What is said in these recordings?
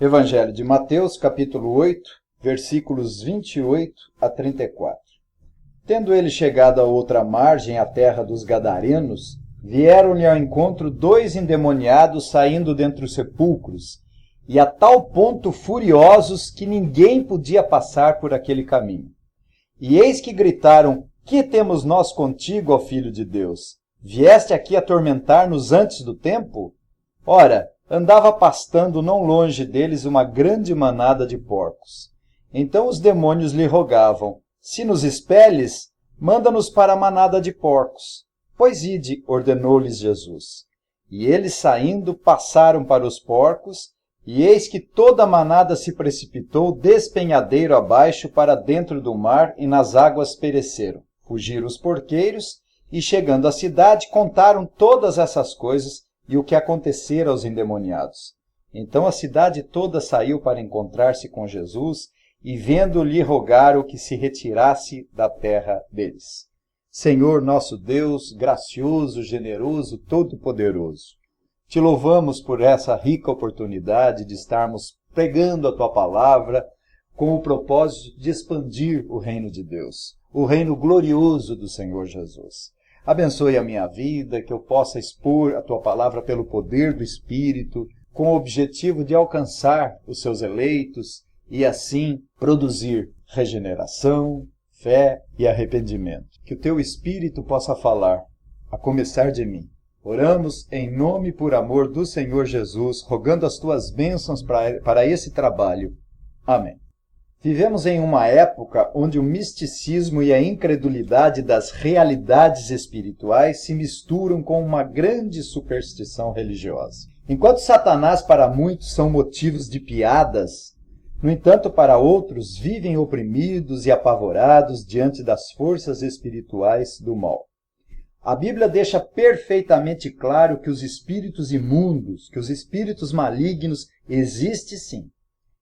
Evangelho de Mateus, capítulo 8, versículos 28 a 34. Tendo ele chegado à outra margem, à terra dos Gadarenos, vieram-lhe ao encontro 2 endemoniados saindo dentre os sepulcros, e a tal ponto furiosos que ninguém podia passar por aquele caminho. E eis que gritaram: Que temos nós contigo, ó Filho de Deus? Vieste aqui atormentar-nos antes do tempo? Ora, andava pastando não longe deles uma grande manada de porcos. Então os demônios lhe rogavam: Se nos expeles, manda-nos para a manada de porcos. Pois ide, ordenou-lhes Jesus. E eles saindo, passaram para os porcos, e eis que toda a manada se precipitou despenhadeiro abaixo para dentro do mar, e nas águas pereceram. Fugiram os porqueiros, e chegando à cidade, contaram todas essas coisas e o que acontecera aos endemoniados. Então a cidade toda saiu para encontrar-se com Jesus, e vendo-lhe rogaram que se retirasse da terra deles. Senhor nosso Deus, gracioso, generoso, todo-poderoso, te louvamos por essa rica oportunidade de estarmos pregando a tua palavra com o propósito de expandir o reino de Deus, o reino glorioso do Senhor Jesus. Abençoe a minha vida, que eu possa expor a tua palavra pelo poder do Espírito, com o objetivo de alcançar os seus eleitos e assim produzir regeneração, fé e arrependimento. Que o teu Espírito possa falar, a começar de mim. Oramos em nome e por amor do Senhor Jesus, rogando as tuas bênçãos para esse trabalho. Amém. Vivemos em uma época onde o misticismo e a incredulidade das realidades espirituais se misturam com uma grande superstição religiosa. Enquanto Satanás para muitos são motivos de piadas, no entanto para outros vivem oprimidos e apavorados diante das forças espirituais do mal. A Bíblia deixa perfeitamente claro que os espíritos imundos, que os espíritos malignos existem sim.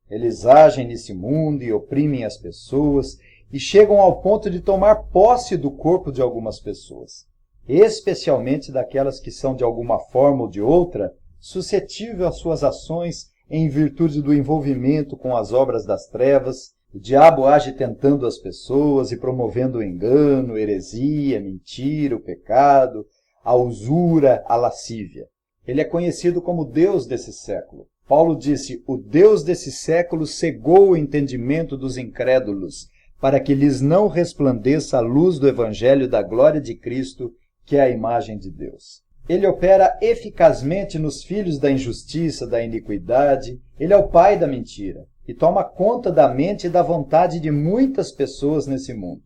Eles agem nesse mundo e oprimem as pessoas e chegam ao ponto de tomar posse do corpo de algumas pessoas, especialmente daquelas que são de alguma forma ou de outra suscetíveis às suas ações em virtude do envolvimento com as obras das trevas. O diabo age tentando as pessoas e promovendo o engano, a heresia, a mentira, o pecado, a usura, a lascívia. Ele é conhecido como Deus desse século. Paulo disse: o Deus desse século cegou o entendimento dos incrédulos, para que lhes não resplandeça a luz do evangelho da glória de Cristo, que é a imagem de Deus. Ele opera eficazmente nos filhos da injustiça, da iniquidade. Ele é o pai da mentira e toma conta da mente e da vontade de muitas pessoas nesse mundo.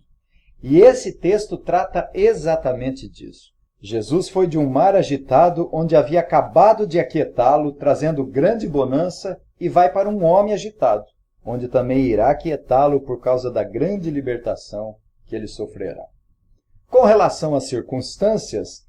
E esse texto trata exatamente disso. Jesus foi de um mar agitado onde havia acabado de aquietá-lo, trazendo grande bonança, e vai para um homem agitado, onde também irá aquietá-lo por causa da grande libertação que ele sofrerá. Com relação às circunstâncias,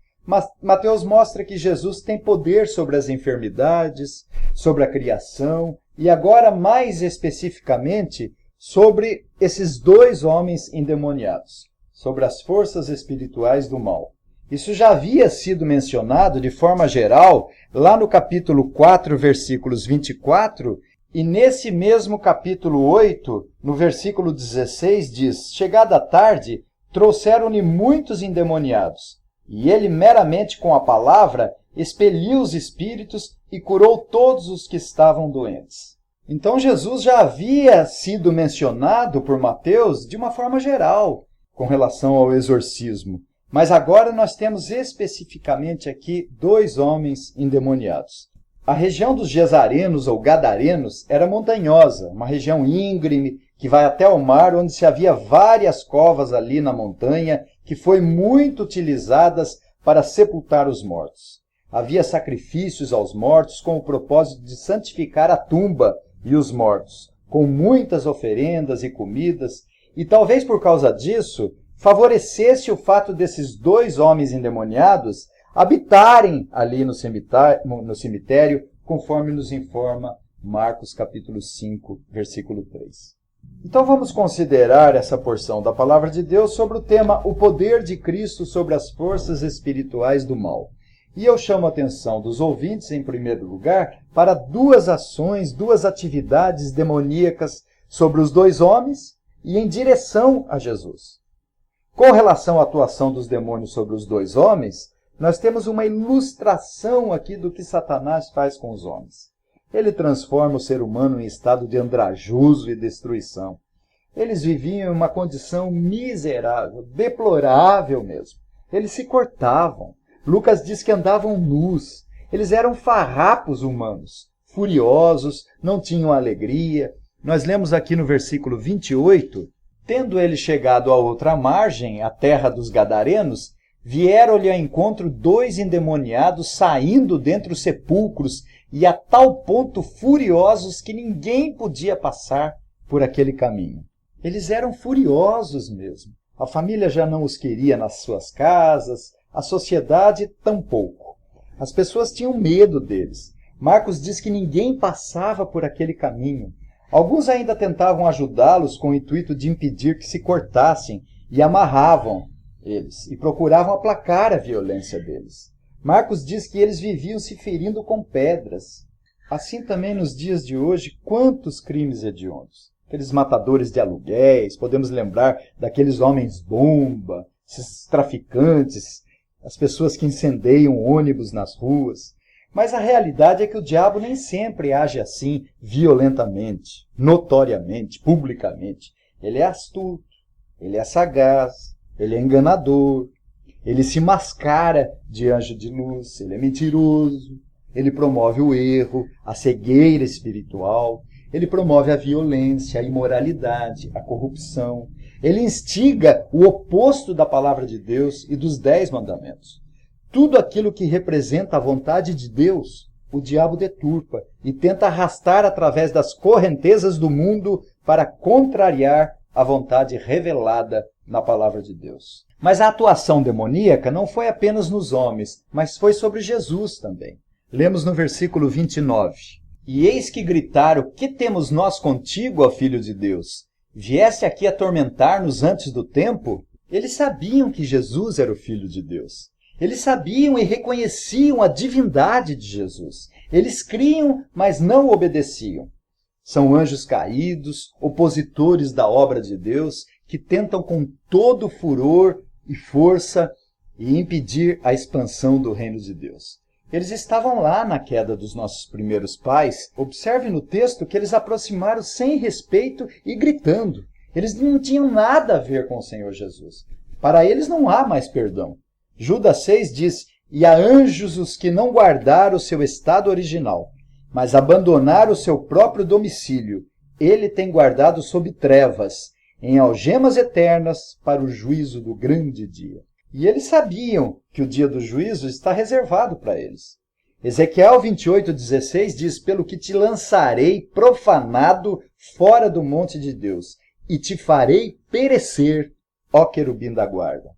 Mateus mostra que Jesus tem poder sobre as enfermidades, sobre a criação e agora mais especificamente sobre esses 2 homens endemoniados, sobre as forças espirituais do mal. Isso já havia sido mencionado de forma geral lá no capítulo 4, versículos 24, e nesse mesmo capítulo 8, no versículo 16, diz: Chegada a tarde, trouxeram-lhe muitos endemoniados, e ele meramente com a palavra expeliu os espíritos e curou todos os que estavam doentes. Então Jesus já havia sido mencionado por Mateus de uma forma geral com relação ao exorcismo. Mas agora nós temos especificamente aqui 2 homens endemoniados. A região dos Gesarenos ou Gadarenos era montanhosa, uma região íngreme que vai até o mar, onde se havia várias covas ali na montanha que foi muito utilizadas para sepultar os mortos. Havia sacrifícios aos mortos com o propósito de santificar a tumba e os mortos, com muitas oferendas e comidas, e talvez por causa disso favorecesse o fato desses 2 homens endemoniados habitarem ali no cemitério, conforme nos informa Marcos capítulo 5, versículo 3. Então vamos considerar essa porção da palavra de Deus sobre o tema o poder de Cristo sobre as forças espirituais do mal. E eu chamo a atenção dos ouvintes, em primeiro lugar, para duas ações, duas atividades demoníacas sobre os dois homens e em direção a Jesus. Com relação à atuação dos demônios sobre os dois homens, nós temos uma ilustração aqui do que Satanás faz com os homens. Ele transforma o ser humano em estado de andrajoso e destruição. Eles viviam em uma condição miserável, deplorável mesmo. Eles se cortavam. Lucas diz que andavam nus. Eles eram farrapos humanos, furiosos, não tinham alegria. Nós lemos aqui no versículo 28, tendo ele chegado à outra margem, a terra dos Gadarenos, vieram-lhe ao encontro dois endemoniados saindo dentre os sepulcros e a tal ponto furiosos que ninguém podia passar por aquele caminho. Eles eram furiosos mesmo. A família já não os queria nas suas casas, a sociedade tampouco. As pessoas tinham medo deles. Marcos diz que ninguém passava por aquele caminho. Alguns ainda tentavam ajudá-los com o intuito de impedir que se cortassem e amarravam eles e procuravam aplacar a violência deles. Marcos diz que eles viviam se ferindo com pedras. Assim também nos dias de hoje, quantos crimes hediondos. Aqueles matadores de aluguéis, podemos lembrar daqueles homens-bomba, esses traficantes, as pessoas que incendeiam ônibus nas ruas. Mas a realidade é que o diabo nem sempre age assim, violentamente, notoriamente, publicamente. Ele é astuto, ele é sagaz, ele é enganador, ele se mascara de anjo de luz, ele é mentiroso, ele promove o erro, a cegueira espiritual, ele promove a violência, a imoralidade, a corrupção. Ele instiga o oposto da palavra de Deus e dos 10 mandamentos. Tudo aquilo que representa a vontade de Deus, o diabo deturpa e tenta arrastar através das correntezas do mundo para contrariar a vontade revelada na palavra de Deus. Mas a atuação demoníaca não foi apenas nos homens, mas foi sobre Jesus também. Lemos no versículo 29. E eis que gritaram, que temos nós contigo, ó Filho de Deus? Vieste aqui atormentar-nos antes do tempo? Eles sabiam que Jesus era o Filho de Deus. Eles sabiam e reconheciam a divindade de Jesus. Eles criam, mas não obedeciam. São anjos caídos, opositores da obra de Deus, que tentam com todo furor e força e impedir a expansão do reino de Deus. Eles estavam lá na queda dos nossos primeiros pais. Observe no texto que eles aproximaram sem respeito e gritando. Eles não tinham nada a ver com o Senhor Jesus. Para eles não há mais perdão. Judas 6 diz, e há anjos os que não guardaram o seu estado original, mas abandonaram o seu próprio domicílio. Ele tem guardado sob trevas, em algemas eternas, para o juízo do grande dia. E eles sabiam que o dia do juízo está reservado para eles. Ezequiel 28:16 diz, pelo que te lançarei profanado fora do monte de Deus, e te farei perecer, ó querubim da guarda.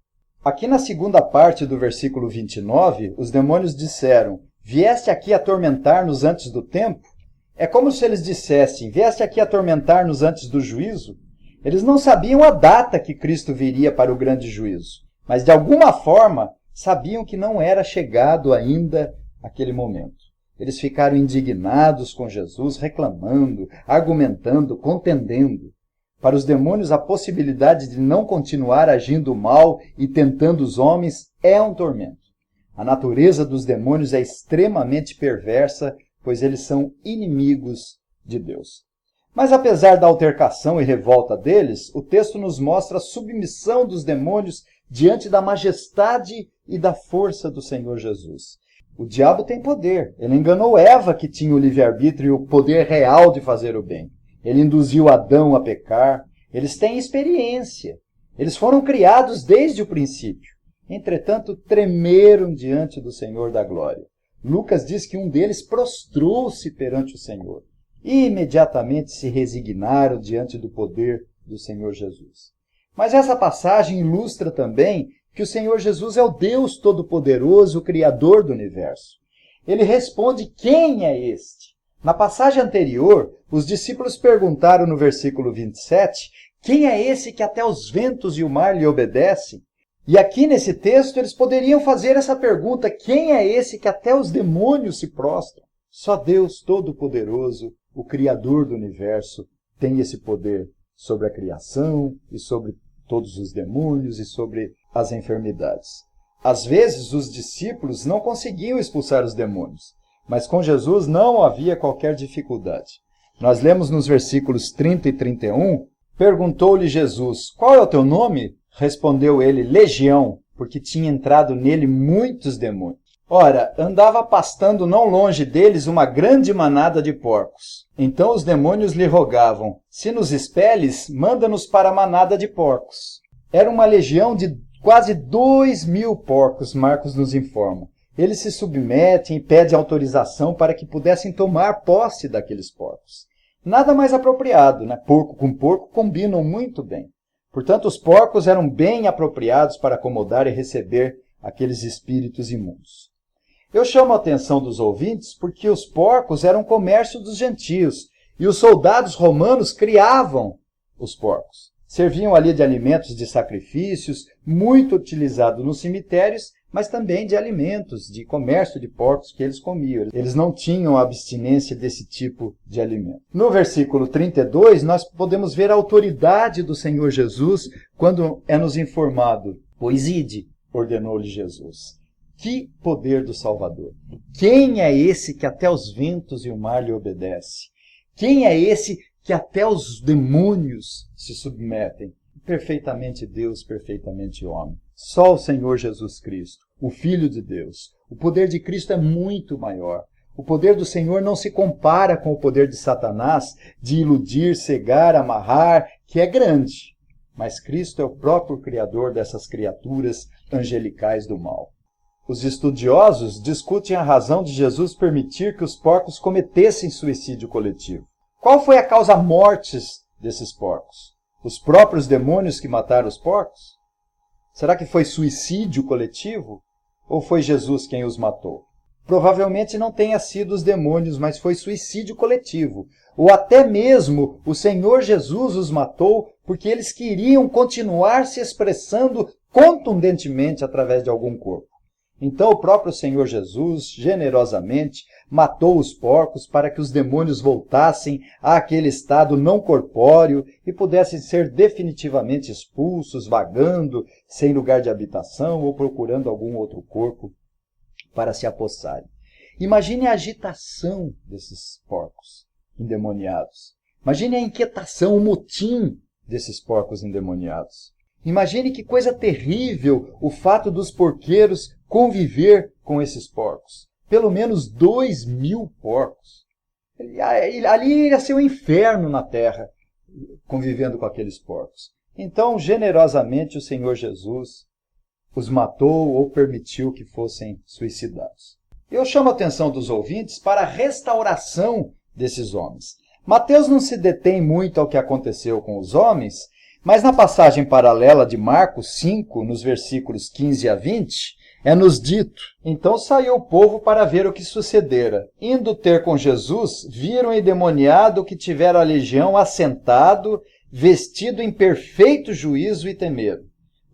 Aqui na segunda parte do versículo 29, os demônios disseram, vieste aqui atormentar-nos antes do tempo? É como se eles dissessem, vieste aqui atormentar-nos antes do juízo? Eles não sabiam a data que Cristo viria para o grande juízo. Mas, de alguma forma, sabiam que não era chegado ainda aquele momento. Eles ficaram indignados com Jesus, reclamando, argumentando, contendendo. Para os demônios, a possibilidade de não continuar agindo mal e tentando os homens é um tormento. A natureza dos demônios é extremamente perversa, pois eles são inimigos de Deus. Mas apesar da altercação e revolta deles, o texto nos mostra a submissão dos demônios diante da majestade e da força do Senhor Jesus. O diabo tem poder. Ele enganou Eva, que tinha o livre-arbítrio e o poder real de fazer o bem. Ele induziu Adão a pecar. Eles têm experiência. Eles foram criados desde o princípio. Entretanto, tremeram diante do Senhor da glória. Lucas diz que um deles prostrou-se perante o Senhor. E imediatamente se resignaram diante do poder do Senhor Jesus. Mas essa passagem ilustra também que o Senhor Jesus é o Deus Todo-Poderoso, o Criador do universo. Ele responde, quem é este? Na passagem anterior, os discípulos perguntaram no versículo 27, quem é esse que até os ventos e o mar lhe obedecem? E aqui nesse texto eles poderiam fazer essa pergunta: quem é esse que até os demônios se prostram? Só Deus Todo-Poderoso, o Criador do universo, tem esse poder sobre a criação e sobre todos os demônios e sobre as enfermidades. Às vezes os discípulos não conseguiam expulsar os demônios, mas com Jesus não havia qualquer dificuldade. Nós lemos nos versículos 30 e 31, perguntou-lhe Jesus: qual é o teu nome? Respondeu ele: Legião, porque tinha entrado nele muitos demônios. Ora, andava pastando não longe deles uma grande manada de porcos. Então os demônios lhe rogavam: se nos expeles, manda-nos para a manada de porcos. Era uma legião de quase 2.000 porcos, Marcos nos informa. Eles se submetem e pedem autorização para que pudessem tomar posse daqueles porcos. Nada mais apropriado, né? Porco com porco combinam muito bem. Portanto, os porcos eram bem apropriados para acomodar e receber aqueles espíritos imundos. Eu chamo a atenção dos ouvintes porque os porcos eram comércio dos gentios e os soldados romanos criavam os porcos. Serviam ali de alimentos de sacrifícios, muito utilizado nos cemitérios, mas também de alimentos, de comércio de porcos que eles comiam. Eles não tinham abstinência desse tipo de alimento. No versículo 32, nós podemos ver a autoridade do Senhor Jesus quando é nos informado: pois ide, ordenou-lhe Jesus. Que poder do Salvador! Quem é esse que até os ventos e o mar lhe obedece? Quem é esse que até os demônios se submetem? Perfeitamente Deus, perfeitamente homem. Só o Senhor Jesus Cristo, o Filho de Deus. O poder de Cristo é muito maior. O poder do Senhor não se compara com o poder de Satanás de iludir, cegar, amarrar, que é grande. Mas Cristo é o próprio Criador dessas criaturas angelicais do mal. Os estudiosos discutem a razão de Jesus permitir que os porcos cometessem suicídio coletivo. Qual foi a causa mortis desses porcos? Os próprios demônios que mataram os porcos? Será que foi suicídio coletivo? Ou foi Jesus quem os matou? Provavelmente não tenha sido os demônios, mas foi suicídio coletivo. Ou até mesmo o Senhor Jesus os matou porque eles queriam continuar se expressando contundentemente através de algum corpo. Então o próprio Senhor Jesus, generosamente, matou os porcos para que os demônios voltassem àquele estado não corpóreo e pudessem ser definitivamente expulsos, vagando, sem lugar de habitação ou procurando algum outro corpo para se apossarem. Imagine a agitação desses porcos endemoniados. Imagine a inquietação, o motim desses porcos endemoniados. Imagine que coisa terrível o fato dos porqueiros conviver com esses porcos. Pelo menos 2.000 porcos. Ali iria ser um inferno na terra, convivendo com aqueles porcos. Então, generosamente, o Senhor Jesus os matou ou permitiu que fossem suicidados. Eu chamo a atenção dos ouvintes para a restauração desses homens. Mateus não se detém muito ao que aconteceu com os homens, mas na passagem paralela de Marcos 5, nos versículos 15 a 20, é-nos dito: então saiu o povo para ver o que sucedera. Indo ter com Jesus, viram o endemoniado que tivera a legião assentado, vestido em perfeito juízo, e temeram.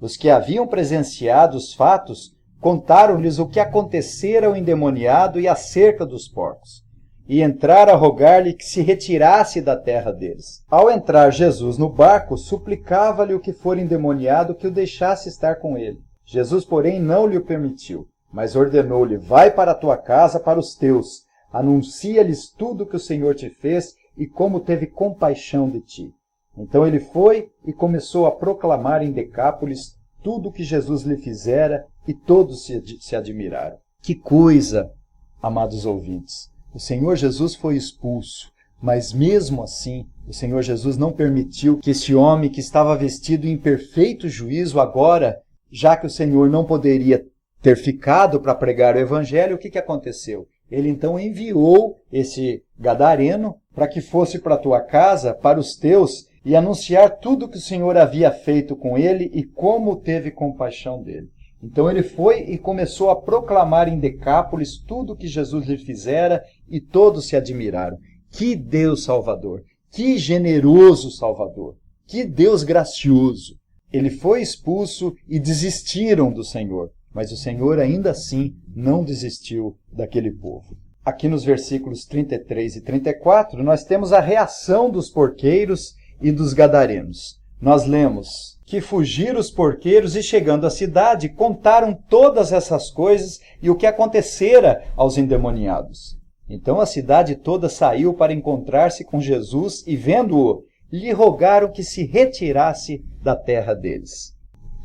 Os que haviam presenciado os fatos contaram-lhes o que acontecera ao endemoniado e acerca dos porcos. E entraram a rogar-lhe que se retirasse da terra deles. Ao entrar Jesus no barco, suplicava-lhe o que for endemoniado que o deixasse estar com ele. Jesus, porém, não lhe o permitiu, mas ordenou-lhe: vai para a tua casa, para os teus, anuncia-lhes tudo o que o Senhor te fez e como teve compaixão de ti. Então ele foi e começou a proclamar em Decápolis tudo o que Jesus lhe fizera, e todos se admiraram. Que coisa, amados ouvintes! O Senhor Jesus foi expulso, mas mesmo assim, o Senhor Jesus não permitiu que esse homem que estava vestido em perfeito juízo agora, já que o Senhor não poderia ter ficado para pregar o evangelho, o que aconteceu? Ele então enviou esse gadareno para que fosse para a tua casa, para os teus, e anunciar tudo o que o Senhor havia feito com ele e como teve compaixão dele. Então ele foi e começou a proclamar em Decápolis tudo o que Jesus lhe fizera, e todos se admiraram. Que Deus Salvador! Que generoso Salvador! Que Deus gracioso! Ele foi expulso e desistiram do Senhor, mas o Senhor ainda assim não desistiu daquele povo. Aqui nos versículos 33 e 34, nós temos a reação dos porqueiros e dos gadarenos. Nós lemos que fugiram os porqueiros e, chegando à cidade, contaram todas essas coisas e o que acontecera aos endemoniados. Então a cidade toda saiu para encontrar-se com Jesus e, vendo-o, lhe rogaram que se retirasse da terra deles.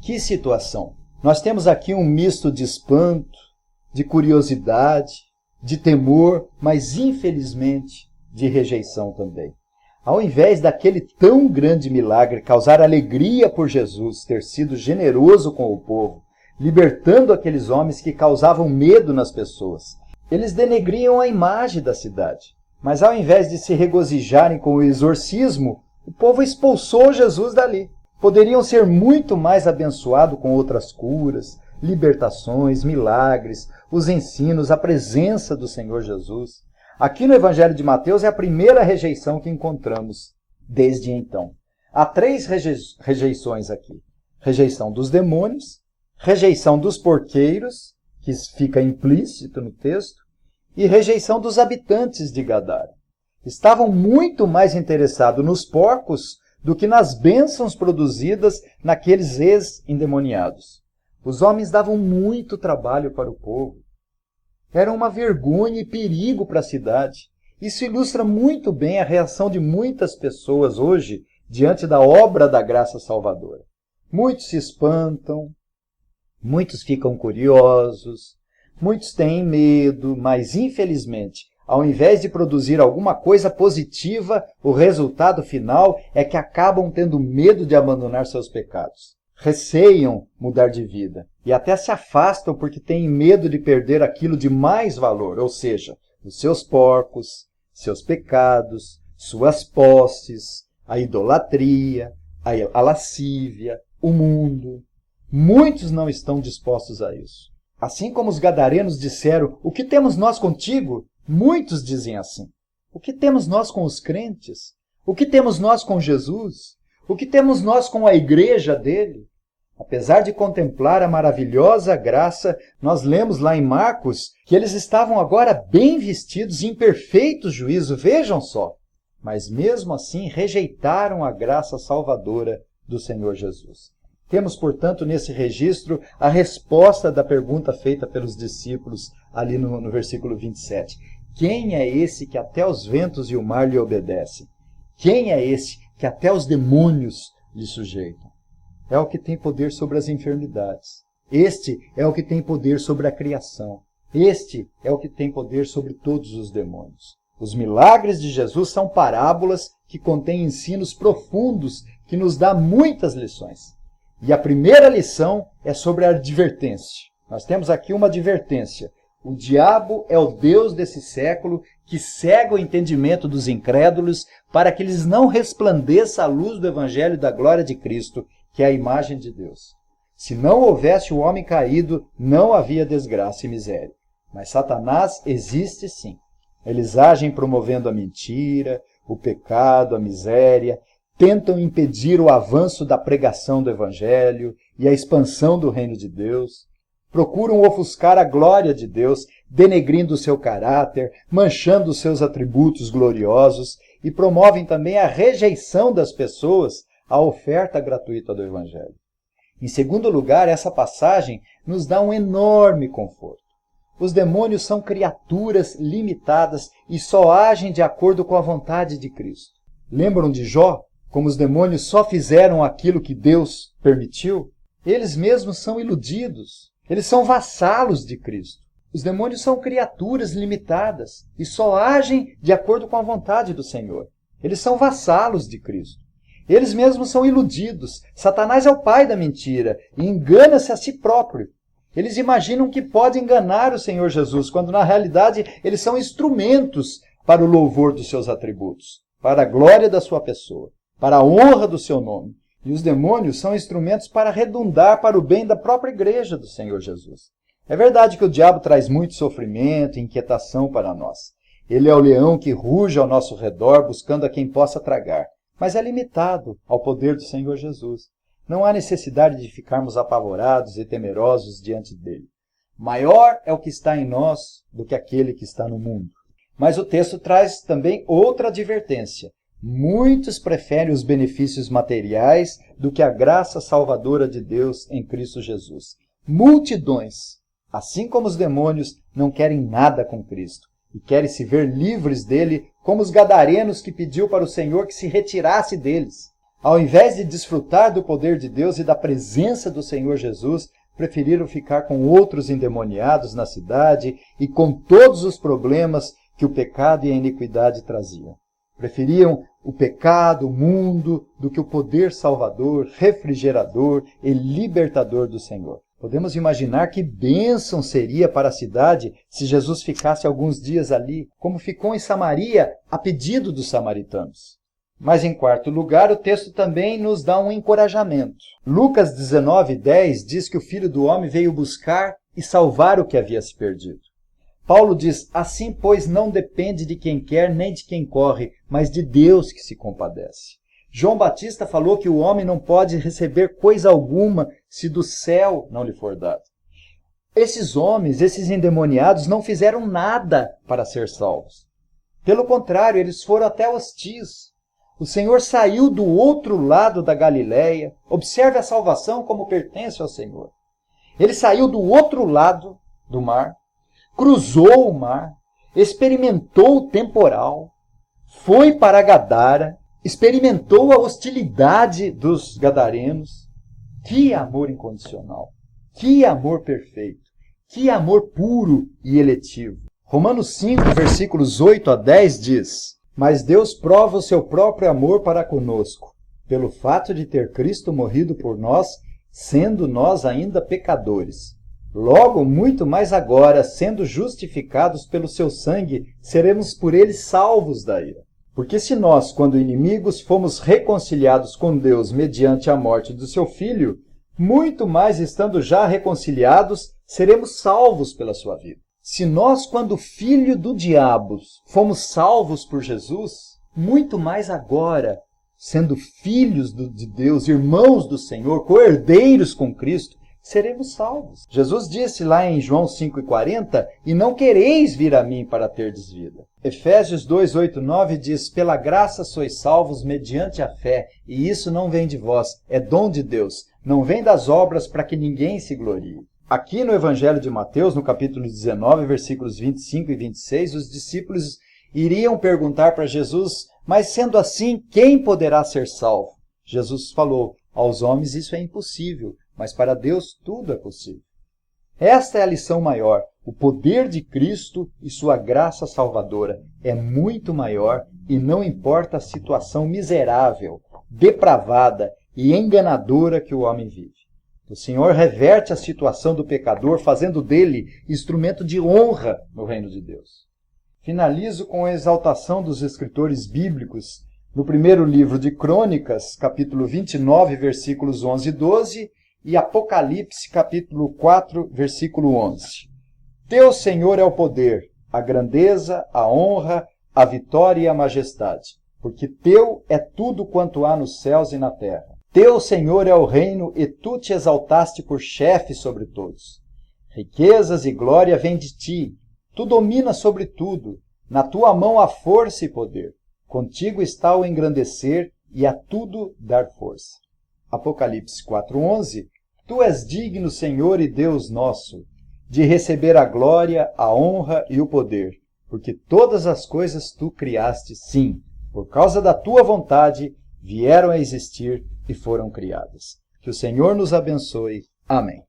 Que situação! Nós temos aqui um misto de espanto, de curiosidade, de temor, mas infelizmente de rejeição também. Ao invés daquele tão grande milagre causar alegria por Jesus ter sido generoso com o povo, libertando aqueles homens que causavam medo nas pessoas, eles denegriam a imagem da cidade. Mas ao invés de se regozijarem com o exorcismo, o povo expulsou Jesus dali. Poderiam ser muito mais abençoados com outras curas, libertações, milagres, os ensinos, a presença do Senhor Jesus. Aqui no Evangelho de Mateus é a primeira rejeição que encontramos desde então. Há 3 rejeições aqui. Rejeição dos demônios, rejeição dos porqueiros, que fica implícito no texto, e rejeição dos habitantes de Gadara. Estavam muito mais interessados nos porcos do que nas bênçãos produzidas naqueles ex-endemoniados. Os homens davam muito trabalho para o povo. Era uma vergonha e perigo para a cidade. Isso ilustra muito bem a reação de muitas pessoas hoje diante da obra da graça salvadora. Muitos se espantam, muitos ficam curiosos, muitos têm medo, mas infelizmente, ao invés de produzir alguma coisa positiva, o resultado final é que acabam tendo medo de abandonar seus pecados. Receiam mudar de vida e até se afastam porque têm medo de perder aquilo de mais valor, ou seja, os seus porcos, seus pecados, suas posses, a idolatria, a lascívia, o mundo. Muitos não estão dispostos a isso. Assim como os gadarenos disseram, o que temos nós contigo? Muitos dizem assim. O que temos nós com os crentes? O que temos nós com Jesus? O que temos nós com a igreja dele? Apesar de contemplar a maravilhosa graça, nós lemos lá em Marcos que eles estavam agora bem vestidos em perfeito juízo, vejam só. Mas mesmo assim rejeitaram a graça salvadora do Senhor Jesus. Temos, portanto, nesse registro a resposta da pergunta feita pelos discípulos ali no versículo 27. Quem é esse que até os ventos e o mar lhe obedecem? Quem é esse que até os demônios lhe sujeitam? É o que tem poder sobre as enfermidades. Este é o que tem poder sobre a criação. Este é o que tem poder sobre todos os demônios. Os milagres de Jesus são parábolas que contêm ensinos profundos que nos dão muitas lições. E a primeira lição é sobre a advertência. Nós temos aqui uma advertência. O diabo é o Deus desse século que cega o entendimento dos incrédulos para que eles não resplandeça a luz do Evangelho da glória de Cristo, que é a imagem de Deus. Se não houvesse o homem caído, não havia desgraça e miséria. Mas Satanás existe sim. Eles agem promovendo a mentira, o pecado, a miséria, tentam impedir o avanço da pregação do Evangelho e a expansão do reino de Deus. Procuram ofuscar a glória de Deus, denegrindo o seu caráter, manchando os seus atributos gloriosos e promovem também a rejeição das pessoas à oferta gratuita do Evangelho. Em segundo lugar, essa passagem nos dá um enorme conforto. Os demônios são criaturas limitadas e só agem de acordo com a vontade de Cristo. Lembram de Jó? Como os demônios só fizeram aquilo que Deus permitiu? Eles mesmos são iludidos. Eles são vassalos de Cristo. Os demônios são criaturas limitadas e só agem de acordo com a vontade do Senhor. Eles são vassalos de Cristo. Eles mesmos são iludidos. Satanás é o pai da mentira e engana-se a si próprio. Eles imaginam que pode enganar o Senhor Jesus, quando na realidade eles são instrumentos para o louvor dos seus atributos, para a glória da sua pessoa, para a honra do seu nome. E os demônios são instrumentos para redundar para o bem da própria igreja do Senhor Jesus. É verdade que o diabo traz muito sofrimento e inquietação para nós. Ele é o leão que ruge ao nosso redor buscando a quem possa tragar. Mas é limitado ao poder do Senhor Jesus. Não há necessidade de ficarmos apavorados e temerosos diante dele. Maior é o que está em nós do que aquele que está no mundo. Mas o texto traz também outra advertência. Muitos preferem os benefícios materiais do que a graça salvadora de Deus em Cristo Jesus. Multidões, assim como os demônios, não querem nada com Cristo e querem se ver livres dele, como os gadarenos que pediu para o Senhor que se retirasse deles. Ao invés de desfrutar do poder de Deus e da presença do Senhor Jesus, preferiram ficar com outros endemoniados na cidade e com todos os problemas que o pecado e a iniquidade traziam. Preferiam o pecado, o mundo, do que o poder salvador, refrigerador e libertador do Senhor. Podemos imaginar que bênção seria para a cidade se Jesus ficasse alguns dias ali, como ficou em Samaria, a pedido dos samaritanos. Mas, em quarto lugar, o texto também nos dá um encorajamento. Lucas 19:10 diz que o Filho do Homem veio buscar e salvar o que havia se perdido. Paulo diz, assim, pois, não depende de quem quer nem de quem corre, mas de Deus que se compadece. João Batista falou que o homem não pode receber coisa alguma se do céu não lhe for dado. Esses homens, esses endemoniados, não fizeram nada para ser salvos. Pelo contrário, eles foram até hostis. O Senhor saiu do outro lado da Galileia. Observe a salvação como pertence ao Senhor. Ele saiu do outro lado do mar, cruzou o mar, experimentou o temporal, foi para Gadara, experimentou a hostilidade dos gadarenos. Que amor incondicional, que amor perfeito, que amor puro e eletivo. Romanos 5, versículos 8 a 10 diz, mas Deus prova o seu próprio amor para conosco, pelo fato de ter Cristo morrido por nós, sendo nós ainda pecadores. Logo, muito mais agora, sendo justificados pelo seu sangue, seremos por ele salvos da ira. Porque se nós, quando inimigos, fomos reconciliados com Deus mediante a morte do seu Filho, muito mais estando já reconciliados, seremos salvos pela sua vida. Se nós, quando filho do diabo, fomos salvos por Jesus, muito mais agora, sendo filhos de Deus, irmãos do Senhor, co-herdeiros com Cristo, seremos salvos. Jesus disse lá em João 5,40, e não quereis vir a mim para terdes vida. Efésios 2, 8, 9 diz, pela graça sois salvos mediante a fé, e isso não vem de vós, é dom de Deus, não vem das obras para que ninguém se glorie. Aqui no Evangelho de Mateus, no capítulo 19, versículos 25 e 26, os discípulos iriam perguntar para Jesus, mas sendo assim, quem poderá ser salvo? Jesus falou, aos homens isso é impossível, mas para Deus tudo é possível. Esta é a lição maior. O poder de Cristo e sua graça salvadora é muito maior e não importa a situação miserável, depravada e enganadora que o homem vive. O Senhor reverte a situação do pecador, fazendo dele instrumento de honra no reino de Deus. Finalizo com a exaltação dos escritores bíblicos no primeiro livro de Crônicas, capítulo 29, versículos 11 e 12, e Apocalipse, capítulo 4, versículo 11. Teu, Senhor, é o poder, a grandeza, a honra, a vitória e a majestade, porque teu é tudo quanto há nos céus e na terra. Teu, Senhor, é o reino, e tu te exaltaste por chefe sobre todos. Riquezas e glória vêm de ti, tu dominas sobre tudo, na tua mão há força e poder. Contigo está o engrandecer e a tudo dar força. Apocalipse 4:11. Tu és digno, Senhor e Deus nosso, de receber a glória, a honra e o poder, porque todas as coisas tu criaste, sim, por causa da tua vontade, vieram a existir e foram criadas. Que o Senhor nos abençoe. Amém.